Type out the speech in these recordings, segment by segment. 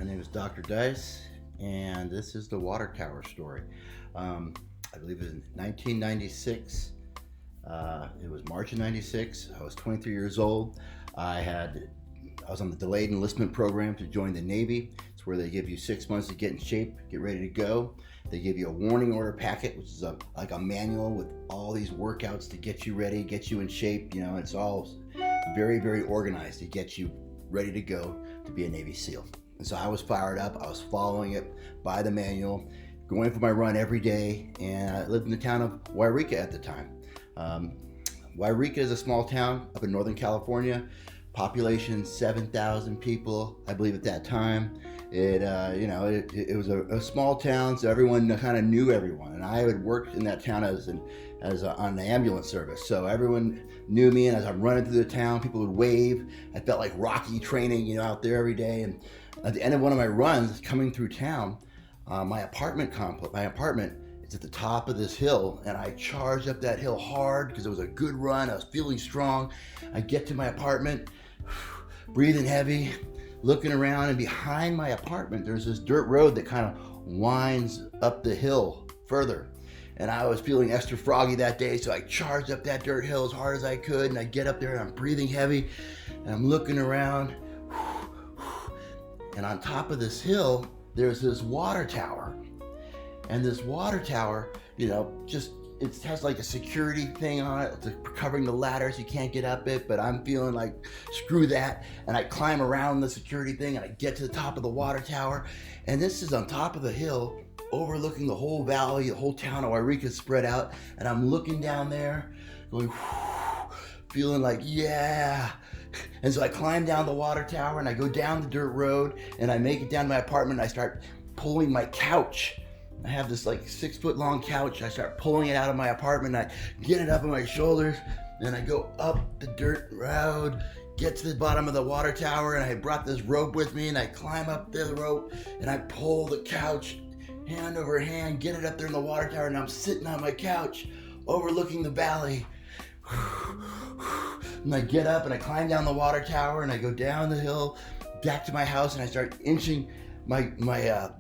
My name is Dr. Dice, and this is the water tower story. I believe it was in 1996. It was March of 96. I was 23 years old. I was on the delayed enlistment program to join the Navy. It's where they give you 6 months to get in shape, get ready to go. They give you a warning order packet, which is like a manual with all these workouts to get you ready, get you in shape. You know, it's all very, very organized to get you ready to go to be a Navy SEAL. And so I was fired up. I was following it by the manual, going for my run every day, and I lived in the town of Wairika at the time. Wairika is a small town up in Northern California. Population 7,000 people, I believe, at that time. It was a small town, so everyone kind of knew everyone. And I had worked in that town on the ambulance service, so everyone knew me. And as I'm running through the town, people would wave. I felt like Rocky training, out there every day. And at the end of one of my runs, coming through town, my apartment is at the top of this hill, and I charged up that hill hard because it was a good run. I was feeling strong. I get to my apartment, breathing heavy, looking around, and behind my apartment there's this dirt road that kind of winds up the hill further. And I was feeling extra froggy that day, so I charged up that dirt hill as hard as I could, and I get up there and I'm breathing heavy, and I'm looking around, and on top of this hill there's this water tower. And this water tower, it has like a security thing on it. It's covering the ladders. You can't get up it, but I'm feeling like, screw that. And I climb around the security thing and I get to the top of the water tower. And this is on top of the hill, overlooking the whole valley, the whole town of Wairika spread out. And I'm looking down there, going, feeling like, yeah. And so I climb down the water tower and I go down the dirt road and I make it down to my apartment and I start pulling my couch. I have this like 6 foot long couch. I start pulling it out of my apartment. I get it up on my shoulders and I go up the dirt road, get to the bottom of the water tower, and I brought this rope with me and I climb up the rope and I pull the couch hand over hand, get it up there in the water tower, and I'm sitting on my couch overlooking the valley. And I get up and I climb down the water tower and I go down the hill back to my house and I start inching my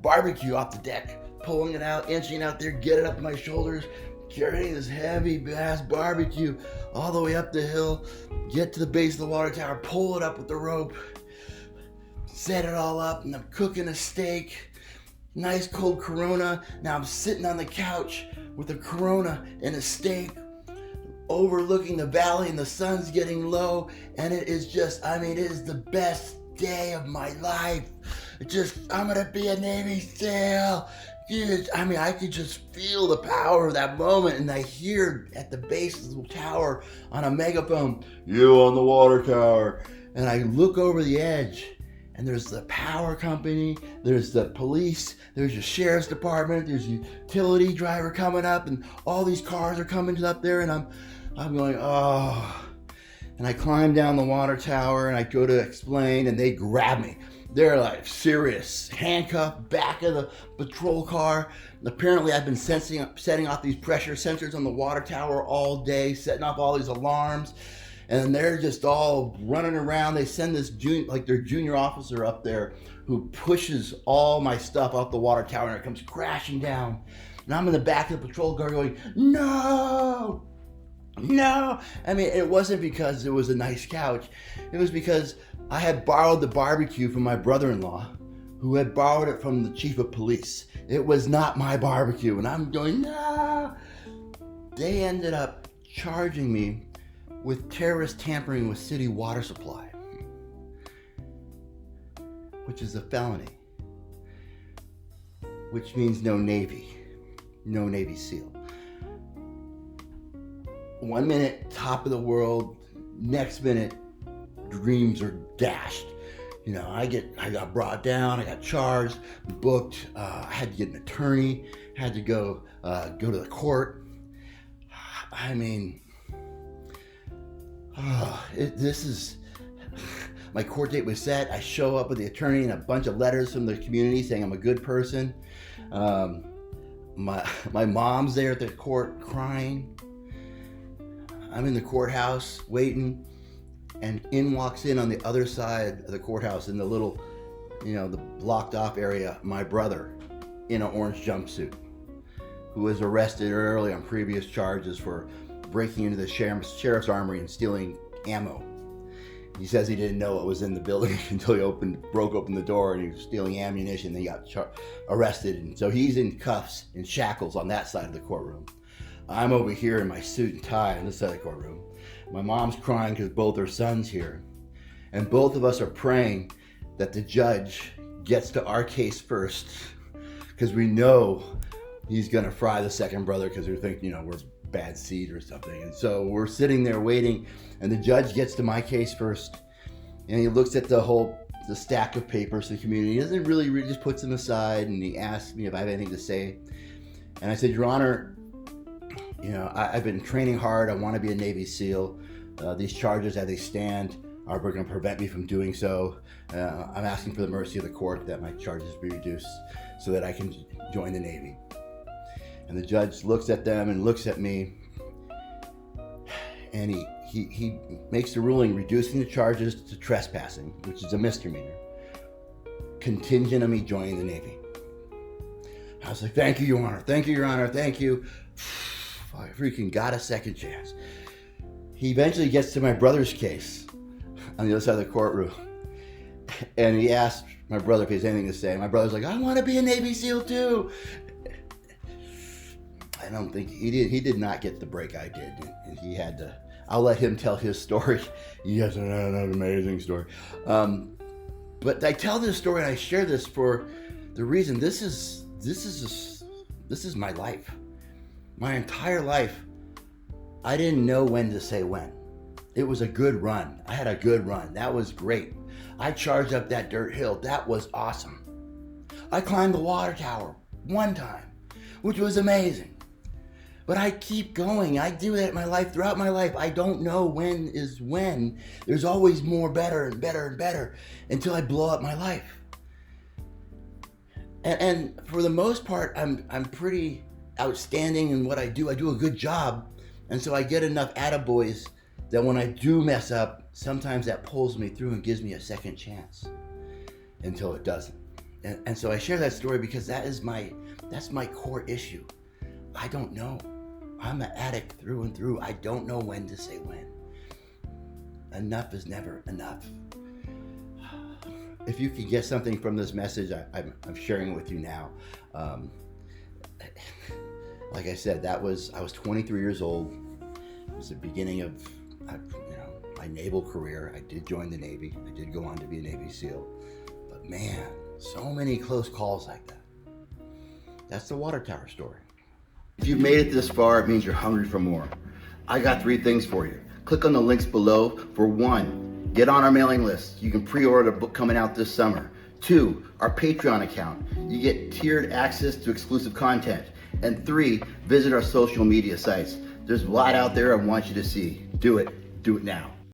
barbecue off the deck. Pulling it out, inching out there, get it up my shoulders, carrying this heavy ass barbecue all the way up the hill, get to the base of the water tower, pull it up with the rope, set it all up, and I'm cooking a steak, nice cold Corona. Now I'm sitting on the couch with a Corona and a steak, overlooking the valley, and the sun's getting low, and it is it is the best day of my life. I'm gonna be a Navy SEAL. I could just feel the power of that moment, and I hear at the base of the tower on a megaphone, "You on the water tower." And I look over the edge, and there's the power company, there's the police, there's the sheriff's department, there's the utility driver coming up, and all these cars are coming up there, and I'm going, oh. And I climb down the water tower, and I go to explain, and they grab me. They're like serious, handcuffed, back of the patrol car. Apparently I've been setting off these pressure sensors on the water tower all day, setting off all these alarms, and they're just all running around. They send their junior officer up there who pushes all my stuff off the water tower, and it comes crashing down. And I'm in the back of the patrol car going, no! It wasn't because it was a nice couch. It was because I had borrowed the barbecue from my brother-in-law, who had borrowed it from the chief of police. It was not my barbecue, and I'm going, no! They ended up charging me with terrorist tampering with city water supply, which is a felony, which means no Navy SEAL. 1 minute, top of the world, next minute, dreams are dashed. I got brought down, I got charged, booked, I had to get an attorney, had to go to the court. My court date was set. I show up with the attorney and a bunch of letters from the community saying I'm a good person. My mom's there at the court crying. I'm in the courthouse waiting, and in walks in on the other side of the courthouse in the little the blocked off area, my brother in an orange jumpsuit, who was arrested early on previous charges for breaking into the sheriff's armory and stealing ammo. He says he didn't know what was in the building until he broke open the door, and he was stealing ammunition. Then he got arrested, and so he's in cuffs and shackles on that side of the courtroom. I'm over here in my suit and tie on this side of the courtroom. My mom's crying because both her sons here, and both of us are praying that the judge gets to our case first, because we know he's gonna fry the second brother, because we think we're bad seed or something. And so we're sitting there waiting, and the judge gets to my case first, and he looks at the stack of papers to the community. He doesn't really just puts them aside, and he asks me if I have anything to say. And I said, Your Honor, I've been training hard. I want to be a Navy SEAL. These charges as they stand are going to prevent me from doing so. I'm asking for the mercy of the court that my charges be reduced so that I can join the Navy. And the judge looks at them and looks at me, and he makes the ruling reducing the charges to trespassing, which is a misdemeanor, contingent on me joining the Navy. I was like, thank you, Your Honor. Thank you, Your Honor. Thank you. I freaking got a second chance. He eventually gets to my brother's case on the other side of the courtroom, and he asked my brother if he has anything to say. My brother's like, I want to be a Navy SEAL too. I don't think he did. He did not get the break I did, and he had to. I'll let him tell his story. He has an amazing story. But I tell this story and I share this for the reason this is my life. My entire life, I didn't know when to say when. It was a good run. I had a good run. That was great. I charged up that dirt hill. That was awesome. I climbed the water tower one time, which was amazing. But I keep going. I do that in my life, throughout my life. I don't know when is when. There's always more, better and better and better, until I blow up my life. And for the most part, I'm pretty outstanding in what I do. I do a good job. And so I get enough attaboys that when I do mess up, sometimes that pulls me through and gives me a second chance until it doesn't. And so I share that story because that's my core issue. I don't know. I'm an addict through and through. I don't know when to say when. Enough is never enough. If you can get something from this message, I'm sharing it with you now. Like I said, I was 23 years old. It was the beginning of my naval career. I did join the Navy. I did go on to be a Navy SEAL. But man, so many close calls like that. That's the water tower story. If you've made it this far, it means you're hungry for more. I got 3 things for you. Click on the links below. For 1, get on our mailing list. You can pre-order the book coming out this summer. 2, our Patreon account. You get tiered access to exclusive content. And 3, visit our social media sites. There's a lot out there I want you to see. Do it. Do it now.